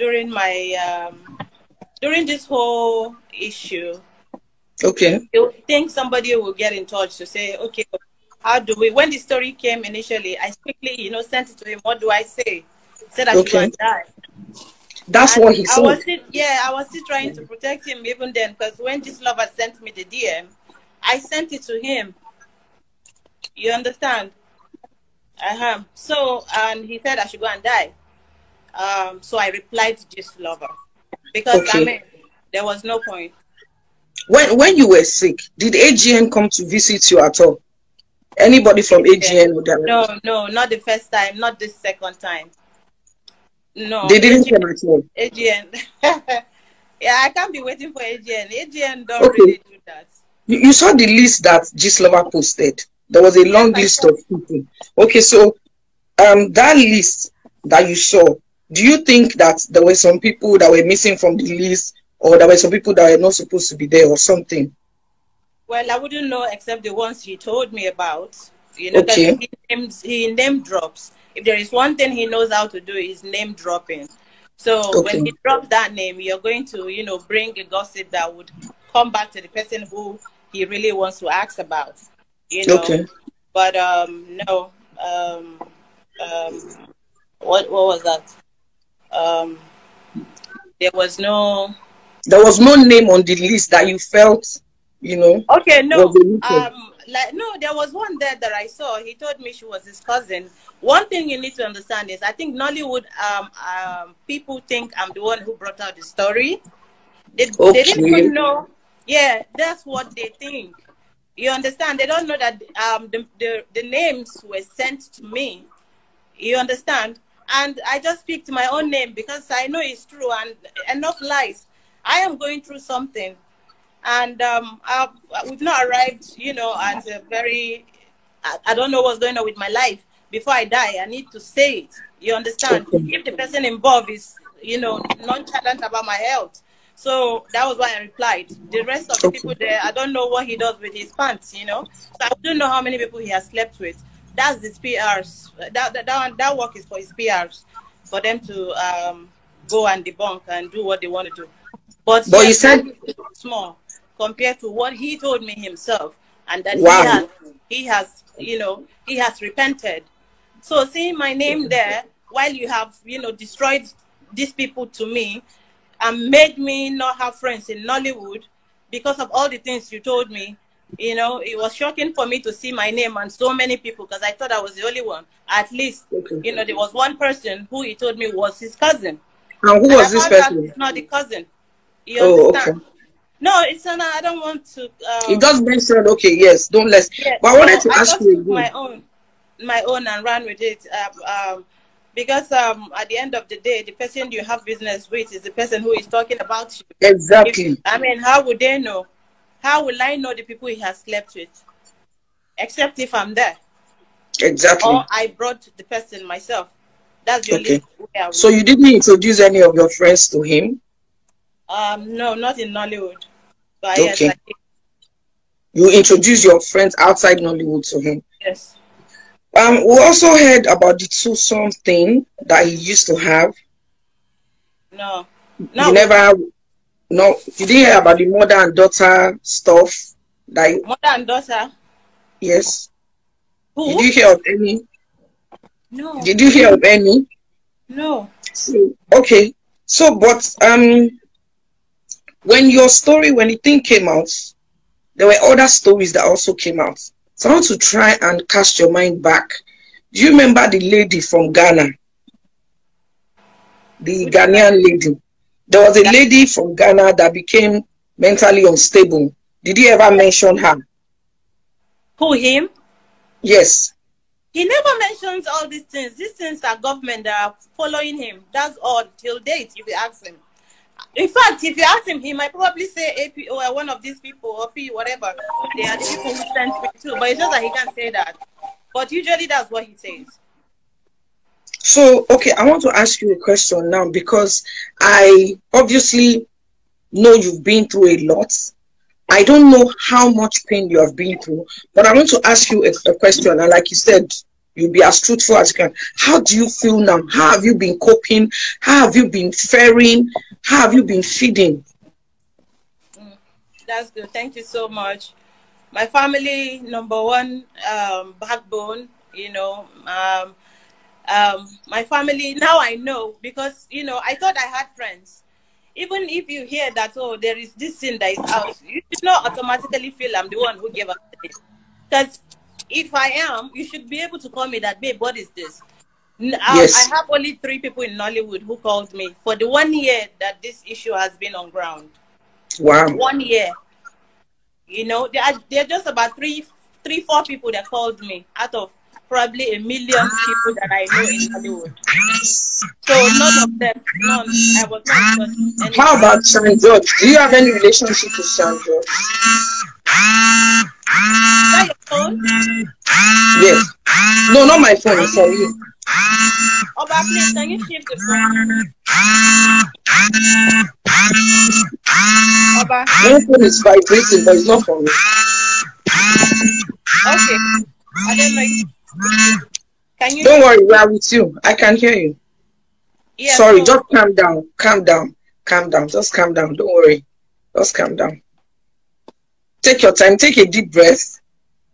during my during this whole issue. Okay. You think somebody will get in touch to say, okay, how do we? When the story came initially, I quickly, you know, sent it to him. What do I say? He said I should go and die. That's and what he said. I was still trying to protect him even then, because when this lover sent me the DM, I sent it to him. You understand? So, and he said I should go and die. So I replied to this lover because I mean, there was no point. When you were sick, did AGN come to visit you at all? Anybody from AGN would have? No, not the first time, not the second time. No, they didn't come at all. AGN. Yeah, I can't be waiting for AGN. AGN don't really do that. You saw the list that Gislova posted. There was a long list of people. Okay, so that list that you saw, do you think that there were some people that were missing from the list, or there were some people that were not supposed to be there, or something? Well, I wouldn't know except the ones he told me about. You know, because he name drops. If there is one thing he knows how to do, is name dropping. So when he drops that name, you're going to, you know, bring a gossip that would come back to the person who he really wants to ask about. You know, but no, what was that? There was no name on the list that you felt, you know. Okay, no, no, there was one there that I saw. He told me she was his cousin. One thing you need to understand is, I think Nollywood people think I'm the one who brought out the story. They didn't even know. Yeah, that's what they think. You understand? They don't know that the names were sent to me. You understand? And I just picked my own name because I know it's true, and enough lies. I am going through something, and we've not arrived, you know, at a very, I don't know what's going on with my life. Before I die, I need to say it. You understand? If the person involved is, you know, nonchalant about my health. So that was why I replied. The rest of the people there, I don't know what he does with his pants, you know. So I don't know how many people he has slept with. That's his PRs. That work is for his PRs, for them to go and debunk and do what they want to do. But he said small compared to what he told me himself, and that he has, you know, he has repented. So seeing my name there, while you have, you know, destroyed these people to me, and made me not have friends in Nollywood because of all the things you told me. You know, it was shocking for me to see my name and so many people, because I thought I was the only one. At least, you know, there was one person who he told me was his cousin. And who was this person? It's not the cousin. You understand? No, it's not. I don't want to. It does mention. Okay, yes, don't let's. Yeah, but I wanted to ask you my own and run with it. Because at the end of the day, the person you have business with is the person who is talking about you. Exactly. I mean, how would they know? How will I know the people he has slept with? Except if I'm there. Exactly. Or I brought the person myself. That's the only way. So you didn't introduce any of your friends to him? No, not in Nollywood. But yes, I did. You introduced your friends outside Nollywood to him? Yes. We also heard about the twosome thing that he used to have. No. You never. No, you didn't hear about the mother and daughter stuff. That mother and daughter. Yes. Who? Did you hear of any? No. Did you hear of any? No. So, okay. So, but when your story, when the thing came out, there were other stories that also came out. So I want to try and cast your mind back. Do you remember the lady from Ghana? The Ghanaian lady. There was a lady from Ghana that became mentally unstable. Did you ever mention her? Who, him? Yes. He never mentions all these things. These things are government that are following him. That's all till date, if you ask him. In fact, if you ask him, he might probably say AP or one of these people, or P, whatever. They are the people who sent me too. But it's just that he can't say that. But usually that's what he says. So, okay, I want to ask you a question now, because I obviously know you've been through a lot. I don't know how much pain you have been through, but I want to ask you a question. And like you said, You'll be as truthful as you can. How do you feel now? How have you been coping? How have you been faring? How have you been feeding? That's good. Thank you so much. My family, number one, backbone, you know. My family, now I know, because, you know, I thought I had friends. Even if you hear that, oh, there is this sin that is out, you should not automatically feel I'm the one who gave up it. Because if I am, you should be able to call me that, babe, what is this? Yes. I have only 3 people in Nollywood who called me for the 1 year that this issue has been on ground. Wow. 1 year. You know, there are just about 3, 4 people that called me out of probably 1 million people that I know in Hollywood. So none of them, none. I was not. How about Sean George? Do you have any relationship with Sean George? Is that your phone? Yes. No, not my phone. It's for you. Oba, please, can you shift the phone? Oba. My phone is vibrating, but it's not for me. Okay. I don't know. Can you? Don't worry, we are with you. I can hear you. Yeah, sorry, just calm down. Calm down. Calm down. Just calm down. Don't worry. Just calm down. Take your time. Take a deep breath.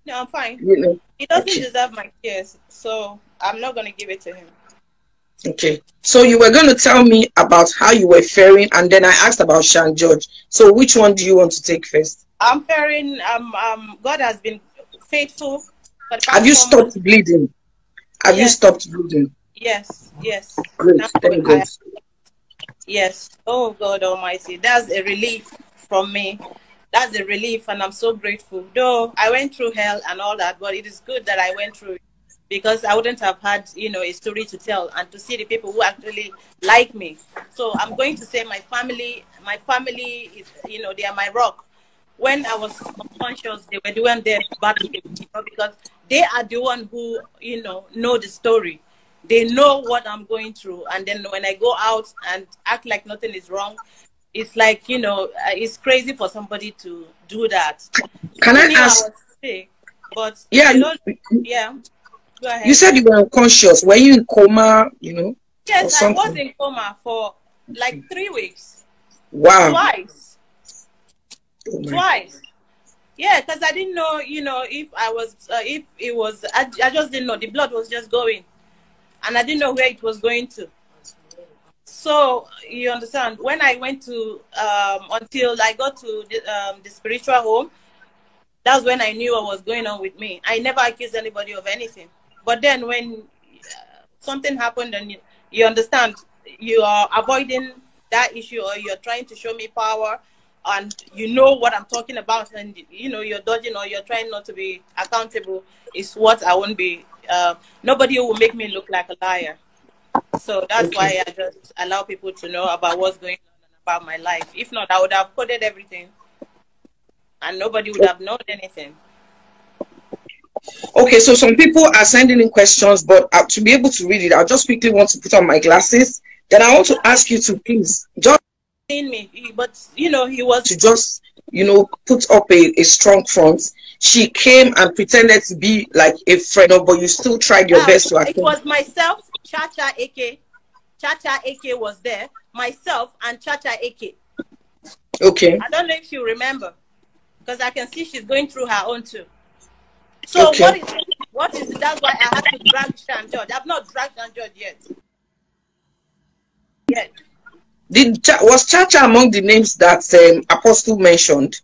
No, I'm fine. You know. He doesn't deserve my tears, so I'm not going to give it to him. Okay. So you were going to tell me about how you were faring, and then I asked about Sean George. So which one do you want to take first? I'm faring. God has been faithful. Have you stopped bleeding? Have you stopped bleeding? Yes. Yes. Great. Thank God. Yes. Oh God Almighty, that's a relief from me. That's a relief, and I'm so grateful. Though I went through hell and all that, but it is good that I went through it, because I wouldn't have had, you know, a story to tell and to see the people who actually like me. So I'm going to say my family is, you know, they are my rock. When I was unconscious, they were the one there battling, you know, because they are the one who, you know the story. They know what I'm going through, and then when I go out and act like nothing is wrong, it's like, you know, it's crazy for somebody to do that. Can I ask? I was sick, but yeah, yeah. Go ahead. You said you were unconscious. Were you in coma? You know? Yes, I was in coma for like 3 weeks. Wow. Twice. Oh Twice. Yeah, because I didn't know, you know, if it was, I just didn't know. The blood was just going, and I didn't know where it was going to. So you understand, when I went to until I got to the spiritual home, that's when I knew what was going on with me. I never accused anybody of anything. But then when something happened, and you understand, you are avoiding that issue, or you're trying to show me power, and you know what I'm talking about, and you know you're dodging, or you're trying not to be accountable, is what I won't be. Nobody will make me look like a liar. So that's why I just allow people to know about what's going on about my life. If not, I would have coded everything, and nobody would have known anything. Okay, so some people are sending in questions, but to be able to read it, I just quickly want to put on my glasses. Then I want to ask you to please just in me, but you know, he was to just, you know, put up a strong front. She came and pretended to be like a friend, but you still tried your best to attend. It was myself, Chacha AK. Chacha AK was there. Myself and Chacha AK. Okay. I don't know if you remember, because I can see she's going through her own too. So what is it? That's why I had to drag Sean George. I've not dragged Sean George yet. Was Chacha among the names that Apostle mentioned?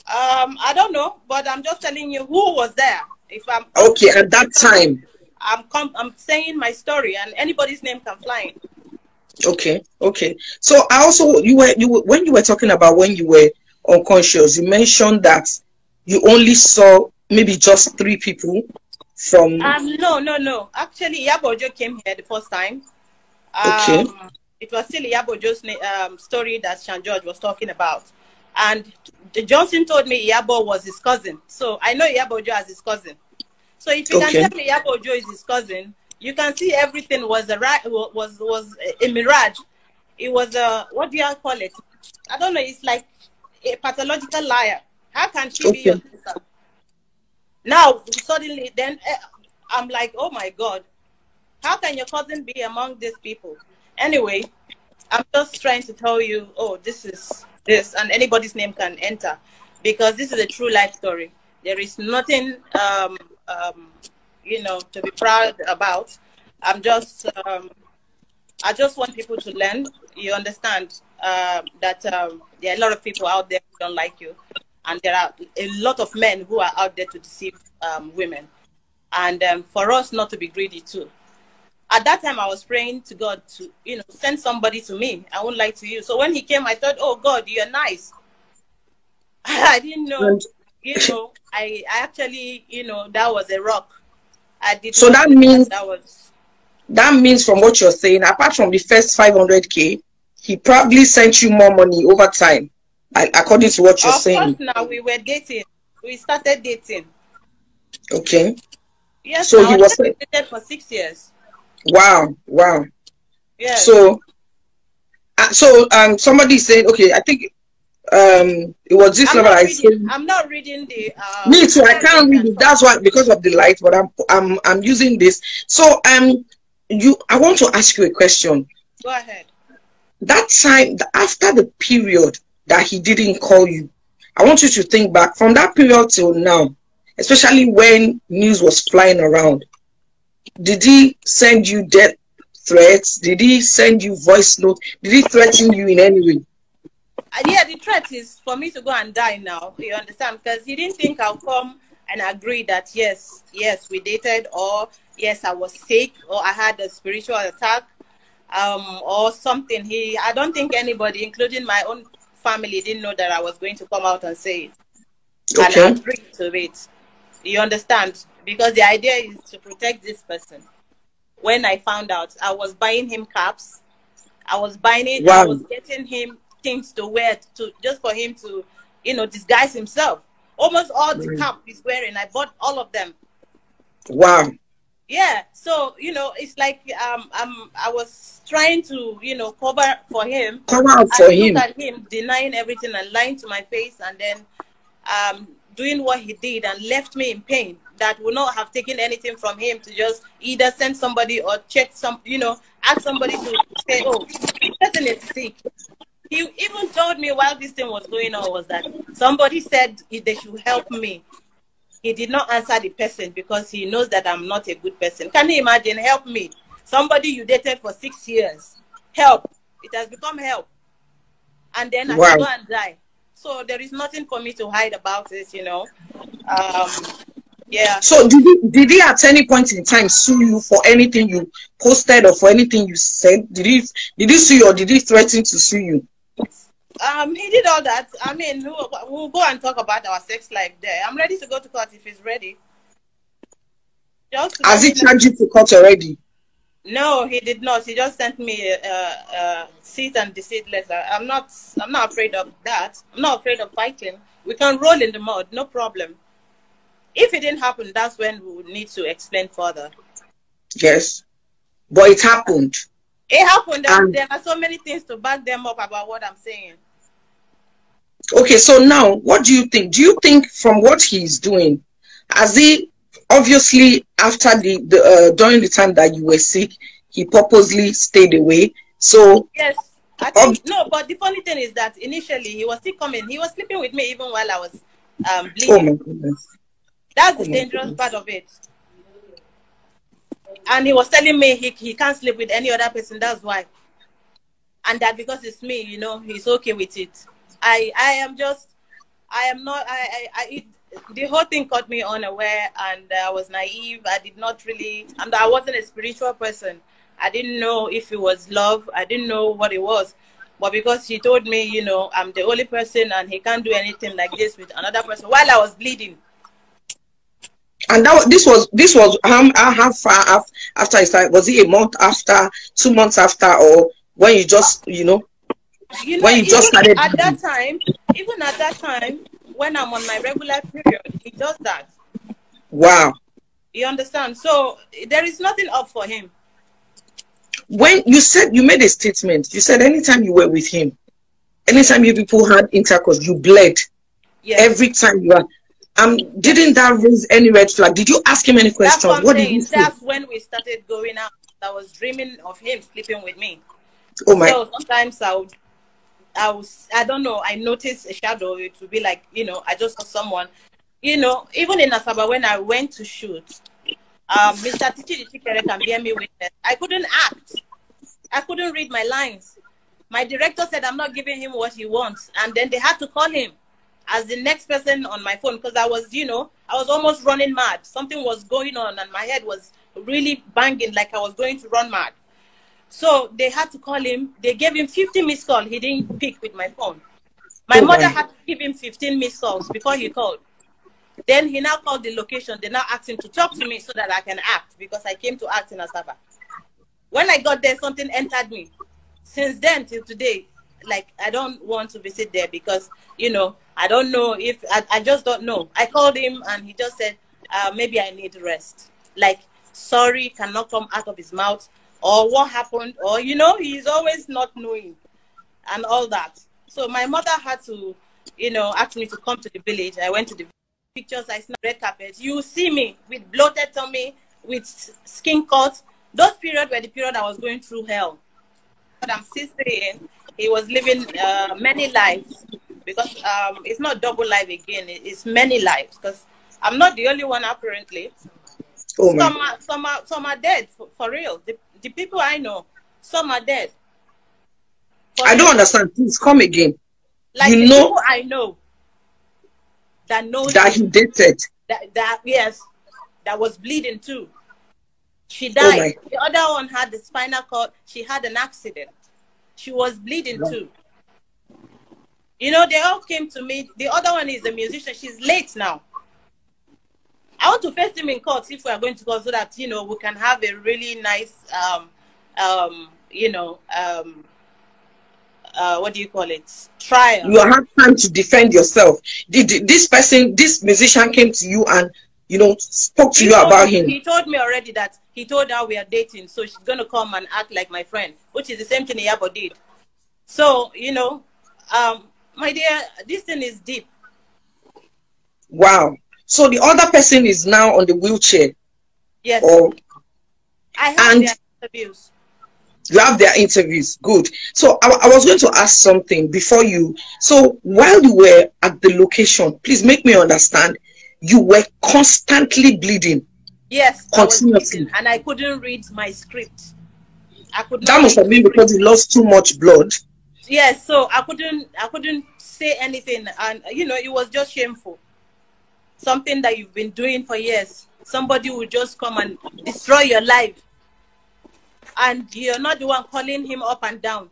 I don't know, but I'm just telling you who was there. If I'm okay at that time, I'm saying my story, and anybody's name can fly in. Okay. So I also when you were talking about when you were unconscious, you mentioned that you only saw maybe just 3 people from. No. Actually, Yabojo came here the first time. It was still Yabojo's story that Sean George was talking about. And Johnson told me Yabo was his cousin. So I know Yabojo as his cousin. So if you can tell me Yabojo is his cousin, you can see everything was a mirage. It was a, what do you call it? I don't know. It's like a pathological liar. How can she be your sister? Now, suddenly, then I'm like, oh my God, how can your cousin be among these people? Anyway, I'm just trying to tell you, oh, this is this, and anybody's name can enter, because this is a true life story. There is nothing, you know, to be proud about. I'm just, I just want people to learn. You understand that there are a lot of people out there who don't like you, and there are a lot of men who are out there to deceive women, and for us not to be greedy too. At that time, I was praying to God to, you know, send somebody to me. I won't lie to you. So when he came, I thought, oh God, you're nice. I didn't know, you know, I actually, you know, that was a rock. I did. So that means that means from what you're saying, apart from the first 500K, he probably sent you more money over time, according to what you're saying. Of course, now we were dating. We started dating. Okay. Yes. So he was dated for 6 years. Wow, wow. Yeah. So somebody said, okay, I think it was this level I said. I'm not reading the me too, I can't read it. That's why, because of the light, but I'm using this. So I want to ask you a question. Go ahead. That time, after the period that he didn't call you, I want you to think back from that period till now, especially when news was flying around. Did he send you death threats? Did he send you voice notes? Did he threaten you in any way? Yeah, the threat is for me to go and die now. You understand? Because he didn't think I'll come and agree that yes, we dated, or yes, I was sick, or I had a spiritual attack, or something. I don't think anybody, including my own family, didn't know that I was going to come out and say it. Okay. And agree to it. You understand? Because the idea is to protect this person. When I found out, I was buying him caps. I was buying it. Wow. I was getting him things to wear just for him to, you know, disguise himself. Almost all the cap he's wearing, I bought all of them. Wow. Yeah. So, you know, it's like I was trying to, you know, cover for him. Cover up for him. Look at him denying everything and lying to my face, and then doing what he did, and left me in pain. That would not have taken anything from him to just either send somebody or check some, you know, ask somebody to say, oh, this person is sick. He even told me while this thing was going on was that somebody said they should help me. He did not answer the person because he knows that I'm not a good person. Can you imagine? Help me. Somebody you dated for 6 years. Help. It has become help. And then I should go and die. So there is nothing for me to hide about it, you know. Yeah. So did he at any point in time sue you for anything you posted or for anything you said? Did he sue you, or did he threaten to sue you? He did all that. I mean, we'll go and talk about our sex life there. I'm ready to go to court if he's ready. Has he charged you to court already? No, he did not. He just sent me a cease and desist letter. I'm not afraid of that. I'm not afraid of fighting. We can roll in the mud, no problem. If it didn't happen, that's when we would need to explain further. Yes, but it happened. It happened, and there are so many things to back them up about what I'm saying. Okay, so now, what do you think? Do you think from what he's doing, has he, obviously, after during the time that you were sick, he purposely stayed away? So yes, I think, no, but the funny thing is that initially he was still coming. He was sleeping with me even while I was bleeding. Oh my goodness. That's the dangerous part of it. And he was telling me he can't sleep with any other person, that's why. And that because it's me, you know, he's okay with it. The whole thing caught me unaware, and I was naive. I did not really, and I wasn't a spiritual person. I didn't know if it was love. I didn't know what it was. But because he told me, you know, I'm the only person and he can't do anything like this with another person while I was bleeding. And this was how far after it started? Was it a month after, 2 months after, or when you just, when you just started? At that time, even at that time, when I'm on my regular period, he does that. Wow. You understand? So there is nothing up for him. When you said, you made a statement, you said anytime you were with him, anytime you people had intercourse, you bled. Yes. Every time you are. Didn't that raise any red flag? Did you ask him any questions? That's what I'm saying. That's when we started going out. I was dreaming of him sleeping with me. Oh my. So sometimes I don't know, I noticed a shadow. It would be like, you know, I just saw someone, you know, even in Asaba when I went to shoot, Mr. Tichi can bear me witness. I couldn't act. I couldn't read my lines. My director said I'm not giving him what he wants. And then they had to call him as the next person on my phone because I was, you know, I was almost running mad. Something was going on and my head was really banging like I was going to run mad. So they had to call him. They gave him 50 missed calls. He didn't pick with my phone. My mother had to give him 15 missed calls before he called. Then he now called the location. They now asked him to talk to me so that I can act because I came to act in Asaba. When I got there, something entered me. Since then till today, like, I don't want to visit there because, you know, I don't know if, I just don't know. I called him and he just said, maybe I need rest. Like, sorry cannot come out of his mouth or what happened or, you know, he's always not knowing and all that. So my mother had to, you know, ask me to come to the village. I went to the pictures, I snapped red carpet. You see me with bloated tummy, with skin cuts. Those periods were the period I was going through hell. But I'm still saying he was living many lives because it's not double life again. It's many lives because I'm not the only one apparently. Oh, some are dead for real. The people I know, some are dead. I don't understand. Please come again. Like you know, people I know that knows that he dated. That yes, that was bleeding too. She died. Oh, the other one had the spinal cord. She had an accident. She was bleeding too. You know, they all came to me. The other one is a musician. She's late now. I want to face him in court if we are going to court so that, you know, we can have a really nice, you know, what do you call it? Trial. You have time to defend yourself. This musician came to you and, you know, spoke to you about him. He told me already that he told her we are dating, so she's going to come and act like my friend, which is the same thing Iyabo did. So, you know, my dear, this thing is deep. Wow. So the other person is now on the wheelchair. Yes. Or, I have their interviews. You have their interviews. Good. So I was going to ask something before you. So while you were at the location, please make me understand. You were constantly bleeding. Yes, continuously, bleeding, and I couldn't read my script. I could not. That must have been because you lost too much blood. Yes, so I couldn't say anything, and you know, it was just shameful. Something that you've been doing for years. Somebody will just come and destroy your life, and you're not the one calling him up and down.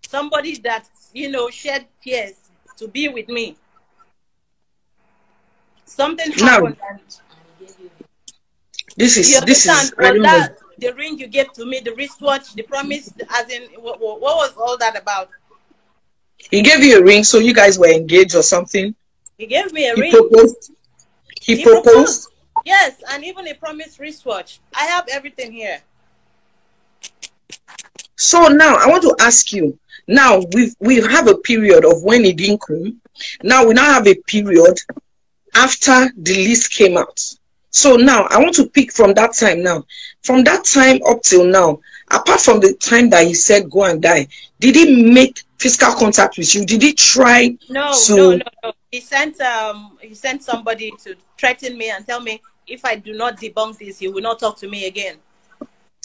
Somebody that, you know, shed tears to be with me. Something happened. And this is that the ring you gave to me, the wristwatch, the promise, as in what was all that about? He gave you a ring, so you guys were engaged or something? He gave me a ring. Proposed? He proposed? Yes, and even a promised wristwatch. I have everything here. So now I want to ask you. Now we have a period of when he didn't come. Now we have a period after the list came out. So now I want to pick from that time now. From that time up till now, apart from the time that he said go and die, did he make physical contact with you? Did he try No. He sent somebody to threaten me and tell me if I do not debunk this, he will not talk to me again.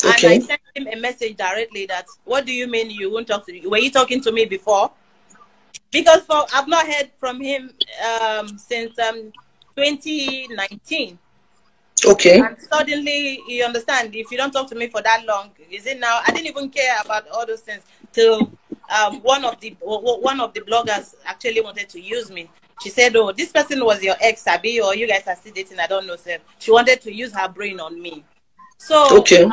Okay. And I sent him a message directly that, what do you mean you won't talk to me? Were you talking to me before? Because I've not heard from him since 2019. Okay. And suddenly, you understand, if you don't talk to me for that long, is it now? I didn't even care about all those things till one of the bloggers actually wanted to use me. She said, "Oh, this person was your ex, Abi, or you guys are still dating? I don't know, sir." She wanted to use her brain on me. So okay.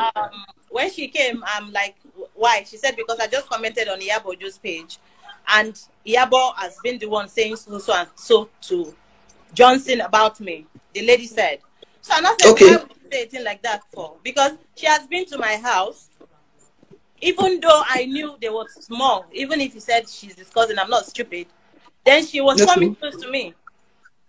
When she came, I'm like, "Why?" She said, "Because I just commented on Iyabo's page, and Iyabo has been the one saying so and so to Johnson about me." The lady said. So I'm not saying, okay, why would you say a thing like that for? Because she has been to my house, even though I knew they were small. Even if he said she's his cousin, I'm not stupid. Then she was coming close to me.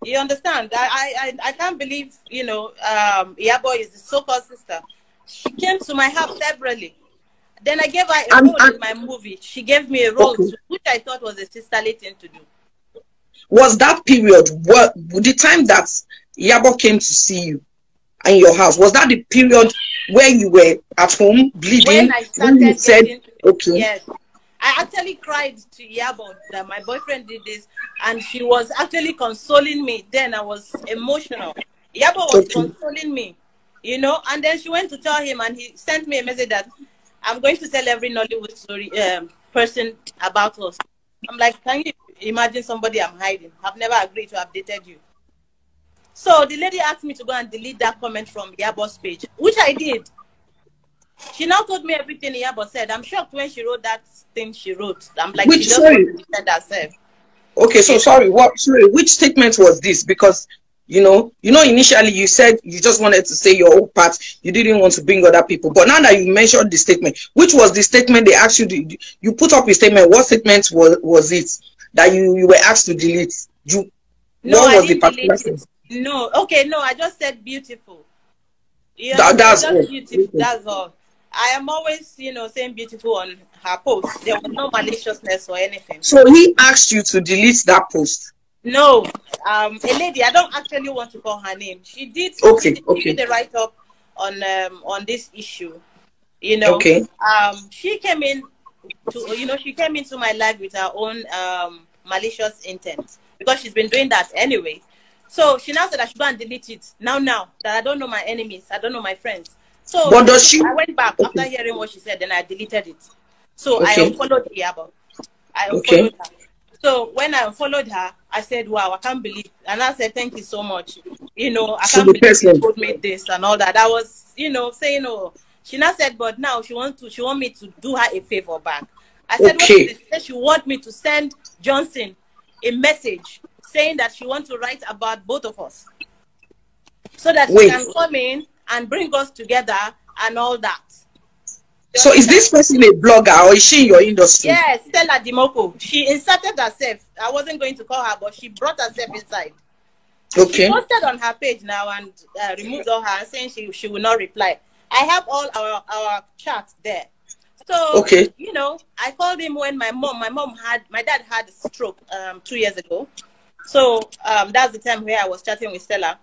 You understand? I can't believe, you know, Yabo is the so-called sister. She came to my house severally. Then I gave her a role in my movie. She gave me a role, too, which I thought was a sisterly thing to do. Was that period, the time that Yabo came to see you in your house, was that the period where you were at home bleeding? When I started you said, okay. Yes. I actually cried to Yabo that my boyfriend did this, and she was actually consoling me. Then I was emotional. Yabo was consoling me, you know, and then she went to tell him, and he sent me a message that I'm going to tell every Nollywood story person about us. I'm like, can you imagine somebody I'm hiding? I've never agreed to have dated you. So the lady asked me to go and delete that comment from Yabo's page, which I did. She now told me everything Yabo said. I'm shocked when she wrote that thing she wrote. I'm like, she just wanted to defend herself. Okay, so sorry, which statement was this? Because you know, initially you said you just wanted to say your own part. You didn't want to bring other people. But now that you mentioned the statement, which was the statement they asked you to, you put up a statement. What statement was it that you were asked to delete? No, I didn't delete it. No, okay, no, I just said beautiful. Yeah, that's beautiful. That's all. I am always, you know, saying beautiful on her post. There was no maliciousness or anything. So he asked you to delete that post? No, a lady. I don't actually want to call her name. She did. She did a write up on this issue. You know. Okay. She came in to, you know, she came into my life with her own malicious intent, because she's been doing that anyway. So she now said I should go and delete it. Now that I don't know my enemies, I don't know my friends. So but does she? I went back after hearing what she said, then I deleted it. So I unfollowed Yabo. I unfollowed her. So when I unfollowed her, I said, wow, I can't believe. And I said, thank you so much. You know, I can't believe you told me this and all that. I was, you know, saying, oh. She now said, but now she want me to do her a favor back. I said, what is it? She want me to send Johnson a message saying that she wants to write about both of us, so that she can come in and bring us together and all that. So is this person a blogger or is she in your industry? Yes, Stella Dimoko. She inserted herself. I wasn't going to call her, but she brought herself inside. Okay. She posted on her page now and removed all her, saying she will not reply. I have all our chats there. So, you know, I called him when my dad had a stroke 2 years ago. So that's the time where I was chatting with Stella.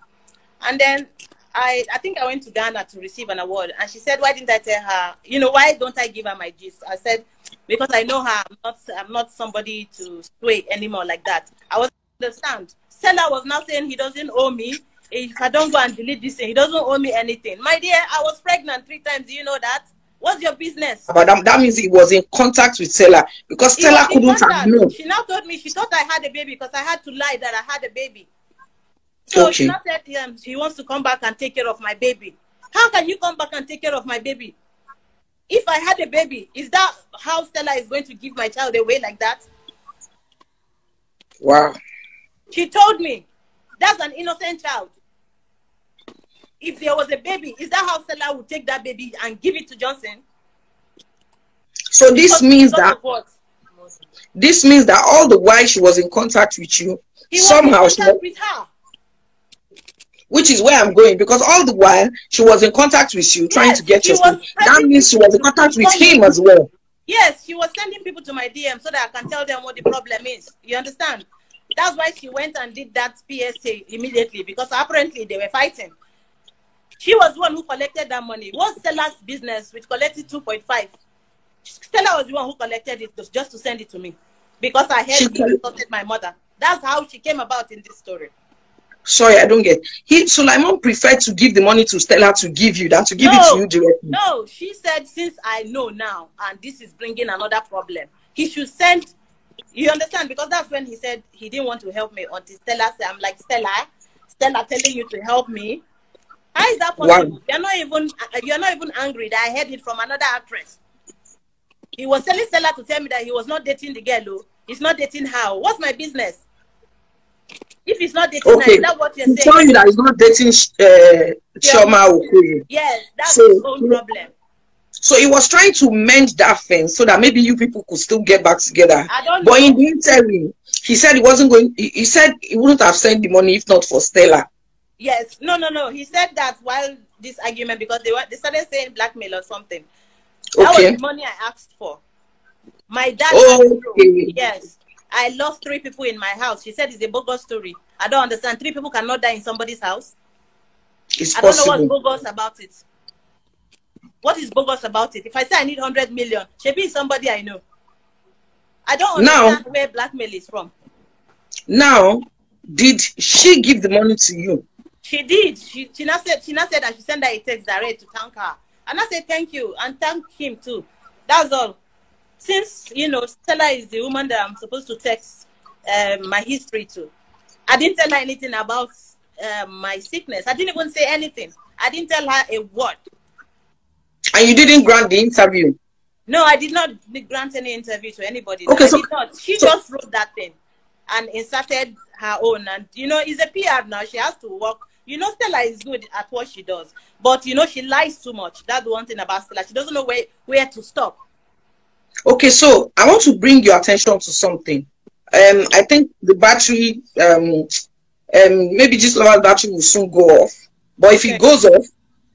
And then I think I went to Ghana to receive an award. And she said, why didn't I tell her, you know, why don't I give her my gist? I said, because I know her, I'm not somebody to sway anymore like that. I was understand. Stella was now saying he doesn't owe me. If I don't go and delete this thing, he doesn't owe me anything. My dear, I was pregnant 3 times. Do you know that? What's your business? But that means he was in contact with Stella, because Stella couldn't have known. She now told me she thought I had a baby because I had to lie that I had a baby. So she now said she wants to come back and take care of my baby. How can you come back and take care of my baby? If I had a baby, is that how Stella is going to give my child away like that? Wow. She told me that's an innocent child. If there was a baby, is that how Stella would take that baby and give it to Johnson? So this means that all the while she was in contact with you, somehow she was with her. Which is where I'm going, because all the while she was in contact with you, trying to get your stuff. That means she was in contact with him as well. Yes, she was sending people to my DM so that I can tell them what the problem is. You understand? That's why she went and did that PSA immediately, because apparently they were fighting. She was the one who collected that money. What's Stella's business with collecting 2.5? Stella was the one who collected it just to send it to me, because I heard he insulted my mother. That's how she came about in this story. Sorry, I don't get. Suleman preferred to give the money to Stella to give you than to give it to you directly. No, she said, since I know now, and this is bringing another problem, he should send. You understand? Because that's when he said he didn't want to help me until Stella said, I'm like, Stella telling you to help me. How is that possible? Wow. You're not even angry that I heard it from another actress. He was telling Stella to tell me that he was not dating the girl. He's not dating her. What's my business? If he's not dating her, is that what you're saying? He's telling you that he's not dating Chioma Okoye. Yes, that's his own problem. So he was trying to mend that fence so that maybe you people could still get back together. I don't know. But in the interim, he said he wasn't going, he said he wouldn't have sent the money if not for Stella. Yes, no. He said that while this argument, because they started saying blackmail or something. That was the money I asked for. My dad yes, I lost 3 people in my house. She said it's a bogus story. I don't understand. 3 people cannot die in somebody's house. It's possible. I don't know what's bogus about it. What is bogus about it? If I say I need 100 million, she be somebody I know. I don't understand where blackmail is from. Now, did she give the money to you? She did. She now said that she sent her a text direct to thank her. And I said thank you and thank him too. That's all. Since, you know, Stella is the woman that I'm supposed to text my history to. I didn't tell her anything about my sickness. I didn't even say anything. I didn't tell her a word. And you didn't grant the interview? No, I did not grant any interview to anybody. Okay, no, I did not. She just wrote that thing and inserted her own. And, you know, it's a PR now. She has to work. You know, Stella is good at what she does. But, you know, she lies too much. That's the one thing about Stella. She doesn't know where to stop. Okay, so I want to bring your attention to something. I think the battery, maybe this level battery will soon go off. But if it goes off,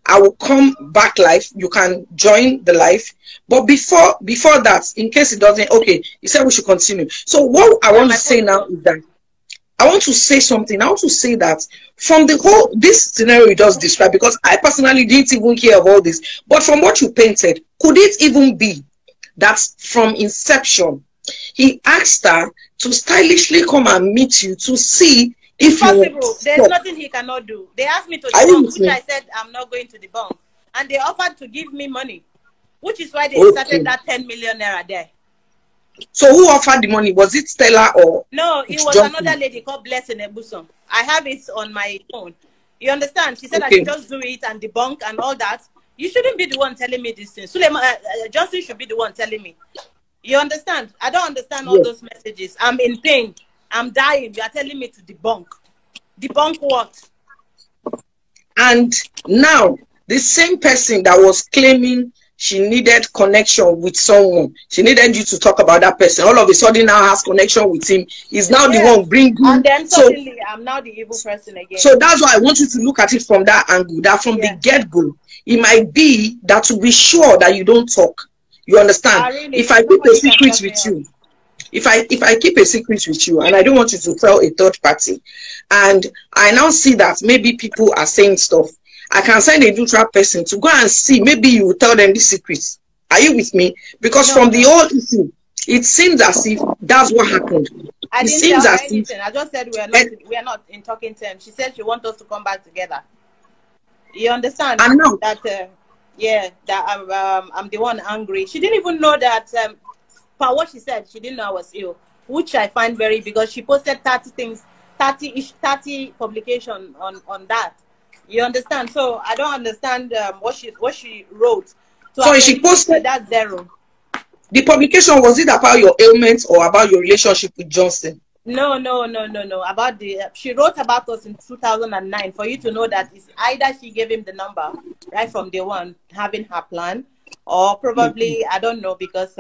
I will come back live. You can join the live. But before that, in case it doesn't, okay, you said we should continue. So what I want to say now is that I want to say something. I want to say that from the whole, this scenario you just described, because I personally didn't even hear of all this, but from what you painted, could it even be that from inception, he asked her to stylishly come and meet you to see if possible. There's nothing he cannot do. They asked me to debunk, which I said I'm not going to debunk. And they offered to give me money, which is why they started that 10 million naira there. So who offered the money? Was it Stella or? No, it was another lady called Blessing Ebuson. I have it on my phone. You understand? She said I should just do it and debunk and all that. You shouldn't be the one telling me this thing. Suleman, Johnson should be the one telling me. You understand? I don't understand all those messages. I'm in pain. I'm dying. You are telling me to debunk. Debunk what? And now, the same person that was claiming she needed connection with someone, she needed you to talk about that person, all of a sudden now has connection with him, is now the one bringing. And then suddenly I'm now the evil person again. So that's why I want you to look at it from that angle, that from the get-go, it might be that to be sure that you don't talk. You understand? If I keep a secret with you, if I keep a secret with you and I don't want you to tell a third party, and I now see that maybe people are saying stuff, I can send a neutral person to go and see. Maybe you will tell them the secrets. Are you with me? Because from the old issue, it seems as if that's what happened. I didn't tell her anything. I just said we are not in talking terms. She said she wants us to come back together. You understand? I know that. That I'm the one angry. She didn't even know that. For what she said, she didn't know I was ill, which I find very, because she posted 30 things, 30 publication on that. You understand? So I don't understand what she wrote. So she posted that 0. The publication, was it about your ailments or about your relationship with Johnson? No. About she wrote about us in 2009 for you to know that it's either she gave him the number right from day one, having her plan, or probably I don't know, because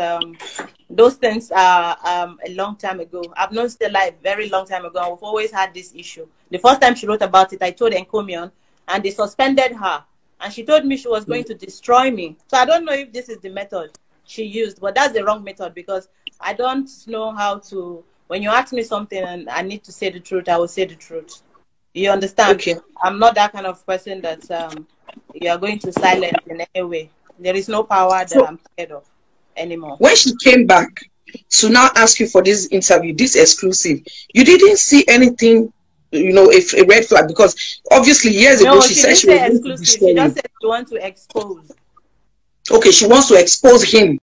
those things are a long time ago. I've known Stella a very long time ago, and we've always had this issue. The first time she wrote about it, I told Encomion, and they suspended her, and she told me she was going to destroy me. So I don't know if this is the method she used, but that's the wrong method, because I don't know how to. When you ask me something and I need to say the truth, I will say the truth. You understand? Okay. I'm not that kind of person that you are going to silence in any way. There is no power that I'm scared of anymore. When she came back to now ask you for this interview, this exclusive, you didn't see anything, you know, a red flag? Because obviously years ago she said she was going to destroy you. She just said she wants to expose. Okay, she wants to expose him.